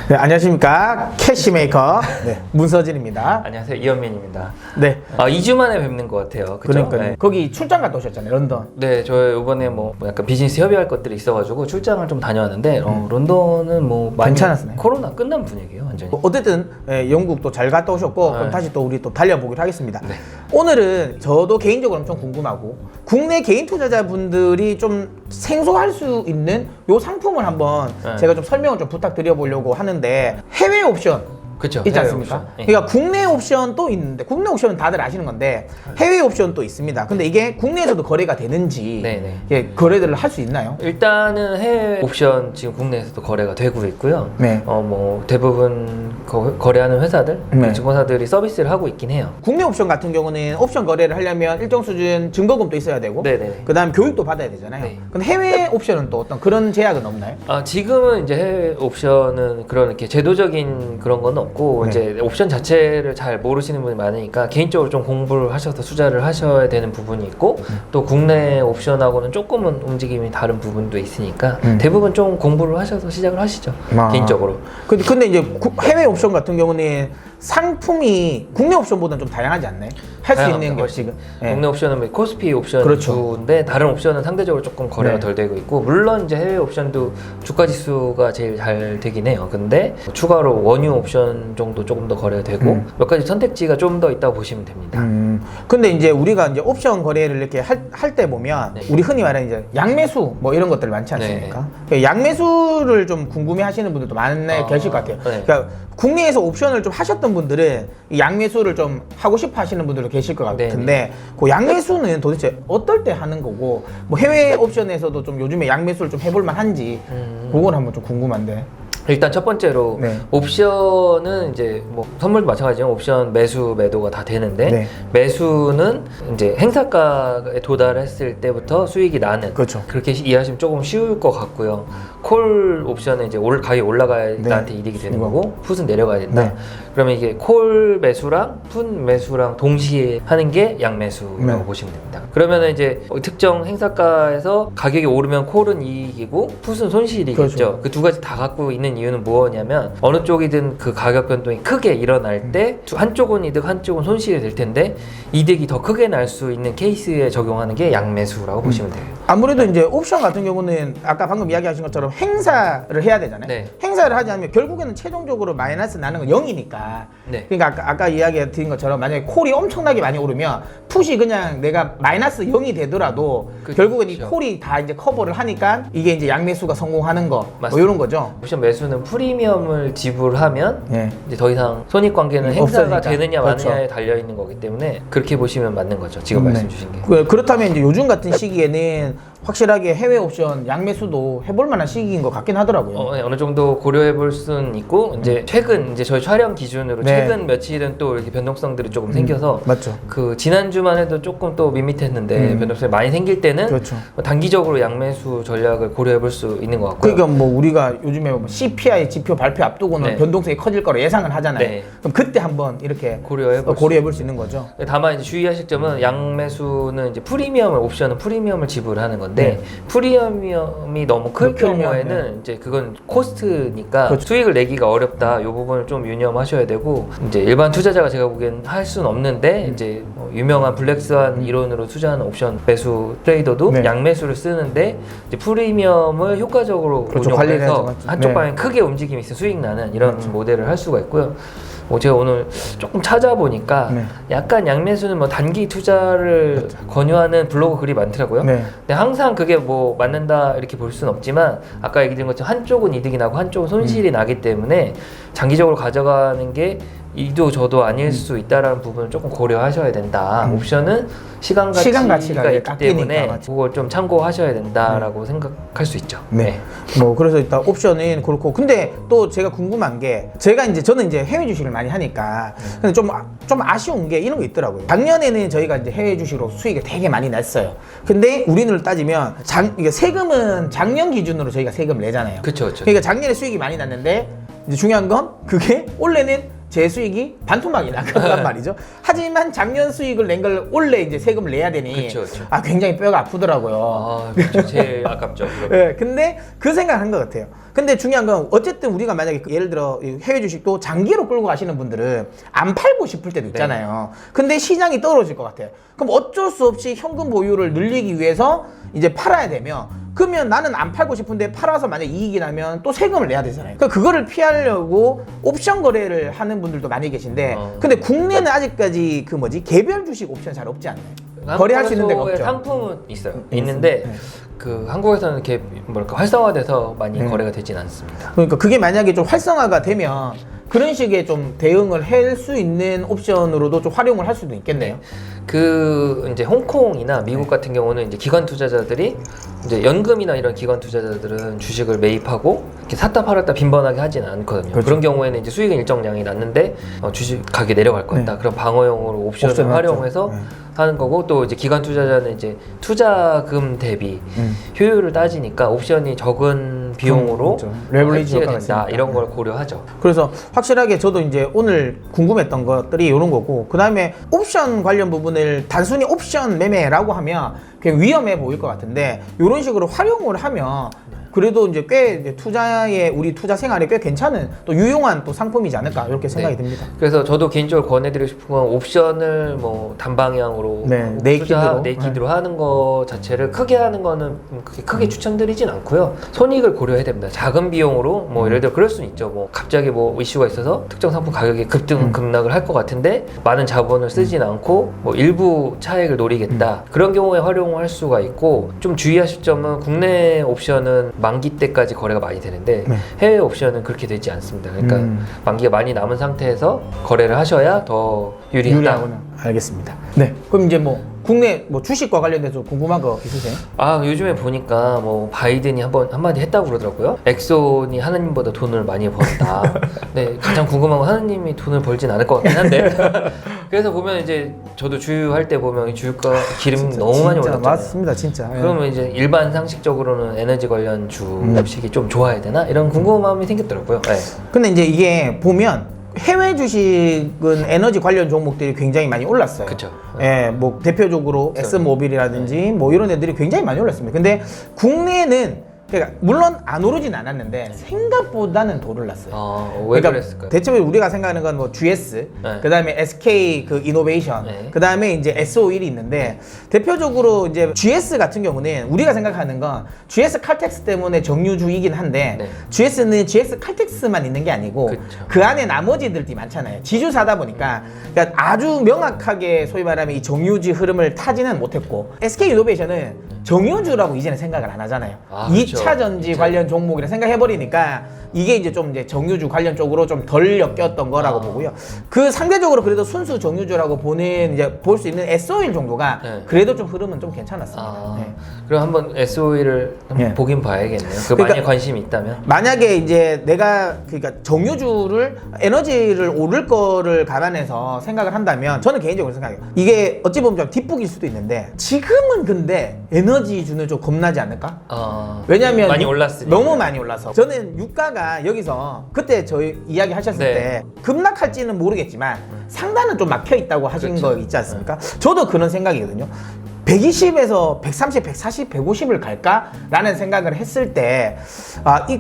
네, 안녕하십니까. 캐시메이커 문서진입니다. 안녕하세요, 이현민입니다. 네. 2주 만에 뵙는 것 같아요. 그죠? 그러니까 네. 거기 출장 갔다 오셨잖아요, 런던. 네, 저 이번에 뭐 약간 비즈니스 협의할 것들이 있어가지고 출장을 좀 다녀왔는데 런던은 뭐 많이 괜찮았어요. 코로나 끝난 분위기예요, 완전히. 어쨌든 영국도 잘 갔다 오셨고 그럼 네. 다시 또 우리 또 달려보기로 하겠습니다. 네. 오늘은 저도 개인적으로 엄청 궁금하고 국내 개인 투자자분들이 좀 생소할 수 있는 요 상품을 한번 네. 제가 좀 설명을 좀 부탁드려 보려고 하는데 해외 옵션 그쵸. 있지 해외 않습니까? 옵션. 예. 그러니까 국내 옵션도 있는데 국내 옵션은 다들 아시는 건데 해외 옵션도 있습니다. 근데 이게 국내에서도 거래가 되는지 네네. 예, 거래를 할 수 있나요? 일단은 해외 옵션 지금 국내에서도 거래가 되고 있고요. 네. 뭐 대부분 거래하는 회사들, 네. 증권사들이 서비스를 하고 있긴 해요. 국내 옵션 같은 경우는 옵션 거래를 하려면 일정 수준 증거금도 있어야 되고 네네. 그다음 교육도 받아야 되잖아요. 네. 근데 해외 옵션은 또 어떤 그런 제약은 없나요? 지금은 이제 해외 옵션은 그런 이렇게 제도적인 그런 건 없고 네. 이제 옵션 자체를 잘 모르시는 분이 많으니까 개인적으로 좀 공부를 하셔서 투자를 하셔야 되는 부분이 있고 또 국내 옵션하고는 조금은 움직임이 다른 부분도 있으니까 대부분 좀 공부를 하셔서 시작을 하시죠. 개인적으로. 근데 이제 해외 옵션 같은 경우는 상품이 국내 옵션보다는 좀 다양하지 않나요? 할 수 있는 게 지금 예. 국내 옵션은 뭐 코스피 옵션 그렇죠. 주인데 다른 옵션은 상대적으로 조금 거래가 네. 덜 되고 있고 물론 이제 해외 옵션도 주가 지수가 제일 잘 되긴 해요. 근데 추가로 원유 옵션 정도 조금 더 거래가 되고 몇 가지 선택지가 좀 더 있다고 보시면 됩니다. 근데 이제 우리가 이제 옵션 거래를 이렇게 할 때 보면 네. 우리 흔히 말하는 이제 양매수 뭐 이런 것들 많지 않습니까? 양매수를 좀 궁금해 하시는 분들도 많이 계실 것 같아요. 네. 그러니까 국내에서 옵션을 좀 하셨던 분들은 이 양매수를 좀 하고 싶어 하시는 분들도 계실 것 같은데 그 양매수는 도대체 어떨 때 하는 거고 뭐 해외 옵션에서도 좀 요즘에 양매수를 좀 해볼 만한지 그건 한번 좀 궁금한데. 일단 첫 번째로 네. 옵션은 이제 뭐 선물도 마찬가지지만 옵션 매수 매도가 다 되는데 네. 매수는 이제 행사가에 도달했을 때부터 수익이 나는 그렇죠. 그렇게 이해하시면 조금 쉬울 것 같고요. 콜 옵션은 이제 가격이 올라가야 네. 나한테 이득이 되는 이거. 거고 풋은 내려가야 된다. 네. 그러면 이게 콜 매수랑 풋 매수랑 동시에 하는 게 양매수라고 네. 보시면 됩니다. 그러면 이제 특정 행사가에서 가격이 오르면 콜은 이익이고 풋은 손실이겠죠. 그렇죠. 그 두 가지 다 갖고 있는 이유는 무엇이냐면 어느 쪽이든 그 가격 변동이 크게 일어날 때 한쪽은 이득 한쪽은 손실이 될 텐데 이득이 더 크게 날 수 있는 케이스에 적용하는 게 양매수라고 보시면 돼요. 아무래도 이제 옵션 같은 경우는 아까 방금 이야기하신 것처럼 행사를 해야 되잖아요. 네. 행사를 하지 않으면 결국에는 최종적으로 마이너스 나는 건 0이니까. 네. 그러니까 아까 이야기 드린 것처럼 만약에 콜이 엄청나게 많이 오르면 풋이 그냥 내가 마이너스 0이 되더라도 결국엔 이 콜이 다 이제 커버를 하니까 이게 이제 양매수가 성공하는 거 뭐 이런 거죠. 옵션 매수는 프리미엄을 지불하면 예. 이제 더 이상 손익관계는 행사가 없어지니까. 되느냐 그렇죠. 마느냐에 달려 있는 거기 때문에 그렇게 보시면 맞는 거죠. 지금 말씀 주신 게. 그렇다면 이제 요즘 같은 시기에는 확실하게 해외 옵션 양매수도 해볼 만한 시기인 것 같긴 하더라고요. 네, 어느 정도 고려해 볼 수는 있고 이제 최근 이제 저희 촬영 기준으로 네. 최근 며칠은 또 이렇게 변동성들이 조금 생겨서 맞죠. 그 지난주만 해도 조금 또 밋밋했는데 변동성이 많이 생길 때는 그렇죠. 뭐 단기적으로 양매수 전략을 고려해 볼 수 있는 것 같고요. 그러니까 뭐 우리가 요즘에 뭐 CPI 지표 발표 앞두고는 네. 변동성이 커질 거로 예상을 하잖아요. 네. 그럼 그때 한번 이렇게 고려해 볼 수 있는 거죠. 다만 이제 주의하실 점은 양매수는 이제 프리미엄을 옵션은 프리미엄을 지불하는 건데 프리미엄이 너무 클 크면, 경우에는 이제 그건 코스트니까 그렇죠. 수익을 내기가 어렵다. 이 부분을 좀 유념하셔야 되고 이제 일반 투자자가 제가 보기엔 할 수는 없는데 이제 뭐 유명한 블랙스완 이론으로 투자하는 옵션 매수 트레이더도 네. 양매수를 쓰는데 이제 프리미엄을 효과적으로 그렇죠. 운용을 관리를 해서 해야죠. 맞죠. 한쪽 네. 방에 크게 움직임이 있어 수익 나는 이런 모델을 할 수가 있고요. 뭐 제가 오늘 조금 찾아보니까 네. 약간 양매수는 뭐 단기 투자를 권유하는 블로그 글이 많더라고요. 네. 근데 항상 그게 뭐 맞는다 이렇게 볼 수는 없지만 아까 얘기 드린 것처럼 한쪽은 이득이 나고 한쪽은 손실이 나기 때문에 장기적으로 가져가는 게 이도 저도 아닐 수 있다라는 부분을 조금 고려하셔야 된다. 옵션은 시간 시간 가치가 가치가 있기 깎이니까, 때문에 맞죠. 그걸 좀 참고하셔야 된다라고 생각할 수 있죠. 네. 뭐 그래서 일단 옵션은 그렇고 근데 또 제가 궁금한 게 저는 이제 해외 주식을 많이 하니까 근데 좀 아쉬운 게 이런 거 있더라고요. 작년에는 저희가 이제 해외 주식으로 수익을 되게 많이 냈어요. 근데 우리는 따지면 이게 세금은 작년 기준으로 저희가 세금을 내잖아요. 그렇죠. 그러니까 작년에 수익이 많이 났는데 이제 중요한 건 그게 올해는 제 수익이 반토막이 나간 말이죠. 하지만 작년 수익을 낸 걸 올해 이제 세금을 내야 되니 그쵸, 그쵸. 아 굉장히 뼈가 아프더라고요. 아, 그렇죠. 제일 아깝죠. 네, 근데 그 생각을 한 것 같아요. 근데 중요한 건 어쨌든 우리가 만약에 예를 들어 해외 주식도 장기로 끌고 가시는 분들은 안 팔고 싶을 때도 있잖아요. 근데 시장이 떨어질 것 같아요. 그럼 어쩔 수 없이 현금 보유를 늘리기 위해서 이제 팔아야 되면 그러면 나는 안 팔고 싶은데 팔아서 만약 이익이 나면 또 세금을 내야 되잖아요. 그러니까 그거를 피하려고 옵션 거래를 하는 분들도 많이 계신데 근데 국내는 아직까지 그 뭐지 개별 주식 옵션 잘 없지 않나요? 거래할 수 있는 데가 없죠. 상품은 있어요. 있는데 네. 그 한국에서는 이렇게 뭐랄까 활성화돼서 많이 거래가 되진 않습니다. 그러니까 그게 만약에 좀 활성화가 되면 그런 식의 좀 대응을 할 수 있는 옵션으로도 좀 활용을 할 수도 있겠네요. 그 이제 홍콩이나 미국 같은 경우는 이제 기관 투자자들이 이제 연금이나 이런 기관 투자자들은 주식을 매입하고 이렇게 샀다 팔았다 빈번하게 하지는 않거든요. 그렇죠. 그런 경우에는 이제 수익은 일정량이 났는데 주식 가격이 내려갈 것 같다. 그럼 방어용으로 옵션을 옵션을 활용해서 하죠. 하는 거고 또 이제 기관 투자자는 이제 투자금 대비 효율을 따지니까 옵션이 적은 비용으로 그렇죠. 레버리지 해지가 효과가 된다 있으니까. 이런 걸 고려하죠. 그래서 확실하게 저도 이제 오늘 궁금했던 것들이 이런 거고 그 다음에 옵션 관련 부분을 단순히 옵션 매매라고 하면 그냥 위험해 보일 것 같은데 이런 식으로 활용을 하면 그래도 이제 꽤 이제 투자에 우리 투자 생활에 꽤 괜찮은 또 유용한 또 상품이지 않을까 이렇게 생각이 듭니다. 그래서 저도 개인적으로 권해드리고 싶은 건 옵션을 뭐 단방향으로 네, 네이키드로. 네이키드로 하는 거 자체를 크게 하는 거는 그렇게 크게 추천드리진 않고요. 손익을 고려해야 됩니다. 작은 비용으로 뭐 예를 들어 그럴 수는 있죠. 뭐 갑자기 뭐 이슈가 있어서 특정 상품 가격이 급등급락을 할 것 같은데 많은 자본을 쓰진 않고 뭐 일부 차익을 노리겠다. 그런 경우에 활용할 수가 있고 좀 주의하실 점은 국내 옵션은 만기 때까지 거래가 많이 되는데 해외 옵션은 그렇게 되지 않습니다. 그러니까 만기가 많이 남은 상태에서 거래를 하셔야 더 유리하다. 유리하구나. 알겠습니다. 네. 그럼 이제 뭐 국내 뭐 주식과 관련돼서 궁금한 거 있으세요? 아 요즘에 보니까 뭐 바이든이 한마디 했다고 그러더라고요. 엑손이 하느님보다 돈을 많이 벌었다. 네 가장 궁금한 건 하느님이 돈을 벌진 않을 것 같긴 한데 그래서 보면 이제 저도 주유할 때 보면 주유가 기름 너무 많이 올랐잖아요. 맞습니다, 진짜. 그러면 이제 일반 상식적으로는 에너지 관련 주식이 좀 좋아야 되나 이런 궁금함이 생겼더라고요. 네. 근데 이제 이게 보면 해외 주식은 에너지 관련 종목들이 굉장히 많이 올랐어요. 그쵸. 예, 뭐 대표적으로 엑스모빌이라든지 뭐 이런 애들이 굉장히 많이 올랐습니다. 근데 국내는 그러니까 물론 안 오르진 않았는데 생각보다는 더 올랐어요. 왜 그랬을까요? 대체적으로 우리가 생각하는 건 뭐 GS, 네. 그다음에 SK 그 이노베이션, 네. 그다음에 이제 SO1이 있는데 대표적으로 이제 GS 같은 경우는 우리가 생각하는 건 GS 칼텍스 때문에 정유주이긴 한데 네. GS는 GS 칼텍스만 있는 게 아니고 그쵸. 그 안에 나머지들이 많잖아요. 지주사다 보니까 그러니까 아주 명확하게 소위 말하면 이 정유주 흐름을 타지는 못했고 SK 이노베이션은 정유주라고 이제는 생각을 안 하잖아요. 아, 그렇죠. 2차 전지 관련 종목이라 생각해버리니까 이게 이제 좀 이제 정유주 관련 쪽으로 좀 덜 엮였던 거라고 보고요. 그 상대적으로 그래도 순수 정유주라고 보는 이제 볼 수 있는 SO일 정도가 네. 그래도 좀 흐름은 좀 괜찮았습니다. 네. 그럼 한번 SOE를 네. 보긴 봐야겠네요. 그러니까 만약 관심이 있다면. 만약에 이제 내가 그러니까 정유주를 에너지를 오를 거를 감안해서 생각을 한다면 저는 개인적으로 생각해요. 이게 어찌 보면 좀 뒷북일 수도 있는데 지금은 근데 에너지주는 좀 겁나지 않을까? 왜냐면 많이 올랐으니까. 너무 많이 올라서 저는 유가가 여기서 그때 저희 이야기 하셨을 네. 때 급락할지는 모르겠지만 상단은 좀 막혀 있다고 하신 그렇죠. 거 있지 않습니까? 저도 그런 생각이거든요. 120에서 130, 140, 150을 갈까라는 생각을 했을 때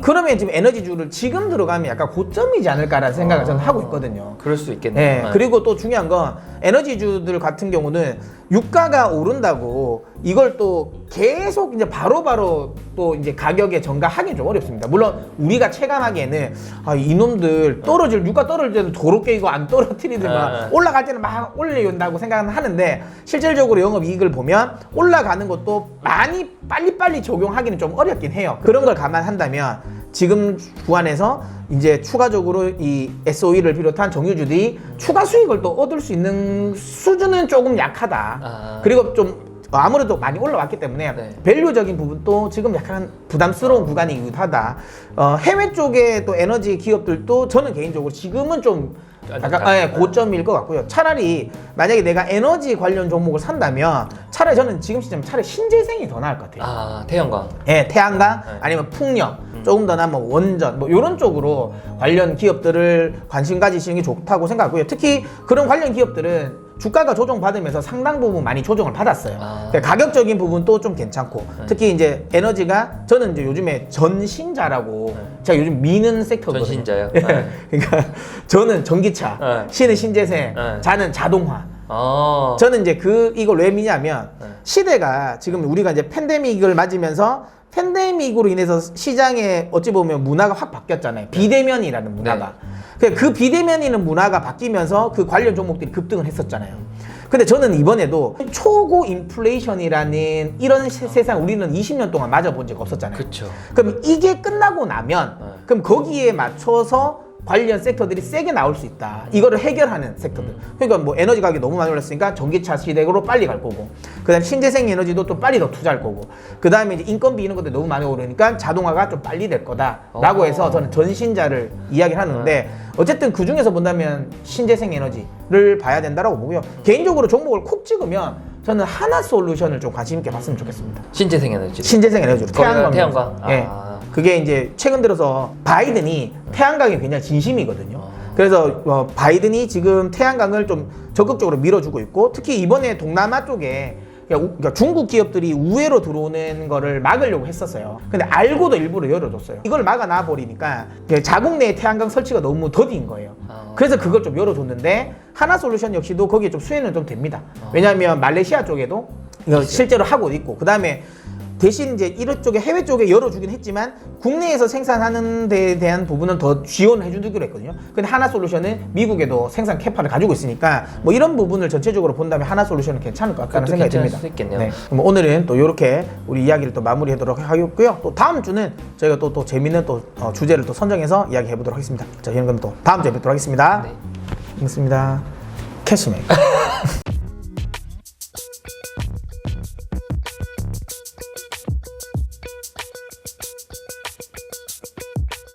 그러면 지금 에너지주를 지금 들어가면 약간 고점이지 않을까라는 생각을 저는 하고 있거든요. 그럴 수 있겠네요. 네. 그리고 또 중요한 건 에너지주들 같은 경우는 유가가 오른다고 이걸 또 계속 이제 바로바로 또 이제 가격에 전가하기 좀 어렵습니다. 물론 우리가 체감하기에는 이놈들 유가 떨어질 때는 더럽게 이거 안 떨어뜨리더만 올라갈 때는 막 올려온다고 생각은 하는데 실질적으로 영업이익을 보면 올라가는 것도 많이 빨리빨리 적용하기는 좀 어렵긴 해요. 그런 걸 감안한다면 지금 구간에서 이제 추가적으로 이 SOE를 비롯한 정유주들이 추가 수익을 또 얻을 수 있는 수준은 조금 약하다. 그리고 좀 아무래도 많이 올라왔기 때문에 네. 밸류적인 부분도 지금 약간 부담스러운 구간이기도 하다. 해외 쪽에 또 에너지 기업들도 저는 개인적으로 지금은 좀 약간 고점일 것 같고요. 차라리 만약에 내가 에너지 관련 종목을 산다면 차라리 저는 지금 시점 차라리 신재생이 더 나을 것 같아요. 태양광. 예, 태양광 아니면 풍력 조금 더 나면 원전 뭐 이런 쪽으로 관련 기업들을 관심 가지시는 게 좋다고 생각하고요. 특히 그런 관련 기업들은 주가가 조정받으면서 상당 부분 많이 조정을 받았어요. 그러니까 가격적인 부분도 좀 괜찮고 특히 이제 에너지가 저는 이제 요즘에 전신자라고 제가 요즘 미는 섹터거든요. 전신자요? 그러니까 저는 전기차, 신은 신재생, 자는 자동화. 저는 이제 이걸 왜 미냐면 시대가 지금 우리가 이제 팬데믹을 맞으면서 팬데믹으로 인해서 시장에 어찌 보면 문화가 확 바뀌었잖아요. 비대면이라는 문화가. 그 비대면이라는 문화가 바뀌면서 그 관련 종목들이 급등을 했었잖아요. 근데 저는 이번에도 초고 인플레이션이라는 이런 세상 우리는 20년 동안 맞아본 적 없었잖아요. 그쵸. 그럼 이게 끝나고 나면 그럼 거기에 맞춰서 관련 섹터들이 세게 나올 수 있다. 이거를 해결하는 섹터들. 그러니까 뭐 에너지 가격이 너무 많이 올랐으니까 전기차 시대로 빨리 갈 거고, 그다음 신재생 에너지도 또 빨리 더 투자할 거고, 그다음에 이제 인건비 이런 것들 너무 많이 오르니까 자동화가 좀 빨리 될 거다라고 해서 저는 전신자를 이야기를 하는데 어쨌든 그 중에서 본다면 신재생 에너지를 봐야 된다라고 보고요. 개인적으로 종목을 콕 찍으면 저는 하나솔루션을 좀 관심 있게 봤으면 좋겠습니다. 신재생 에너지. 신재생 에너지로 태양광. 태양광. 예. 그게 이제 최근 들어서 바이든이 태양광에 굉장히 진심이거든요. 그래서 바이든이 지금 태양광을 좀 적극적으로 밀어주고 있고 특히 이번에 동남아 쪽에 그러니까 중국 기업들이 우회로 들어오는 거를 막으려고 했었어요. 근데 알고도 일부러 열어줬어요. 이걸 막아놔 버리니까 자국 내에 태양광 설치가 너무 더딘 거예요. 그래서 그걸 좀 열어줬는데 하나솔루션 역시도 거기에 좀 수혜는 좀 됩니다. 왜냐하면 말레이시아 쪽에도 이거 실제로 하고 있고 그다음에 대신 이제 이런 쪽에 해외 쪽에 열어주긴 했지만 국내에서 생산하는 데에 대한 부분은 더 지원을 해주기로 했거든요. 근데 하나솔루션은 미국에도 생산 캐파를 가지고 있으니까 뭐 이런 부분을 전체적으로 본다면 하나솔루션은 괜찮을 것 같다는 생각이 듭니다. 수 있겠네요. 네. 그럼 오늘은 또 이렇게 우리 이야기를 또 마무리하도록 하겠고요. 또 다음 주는 저희가 또 재밌는 또 주제를 또 선정해서 이야기해 보도록 하겠습니다. 자, 이런 건 또 다음 주에 뵙도록 하겠습니다. 네. 고맙습니다. 캐시메이커.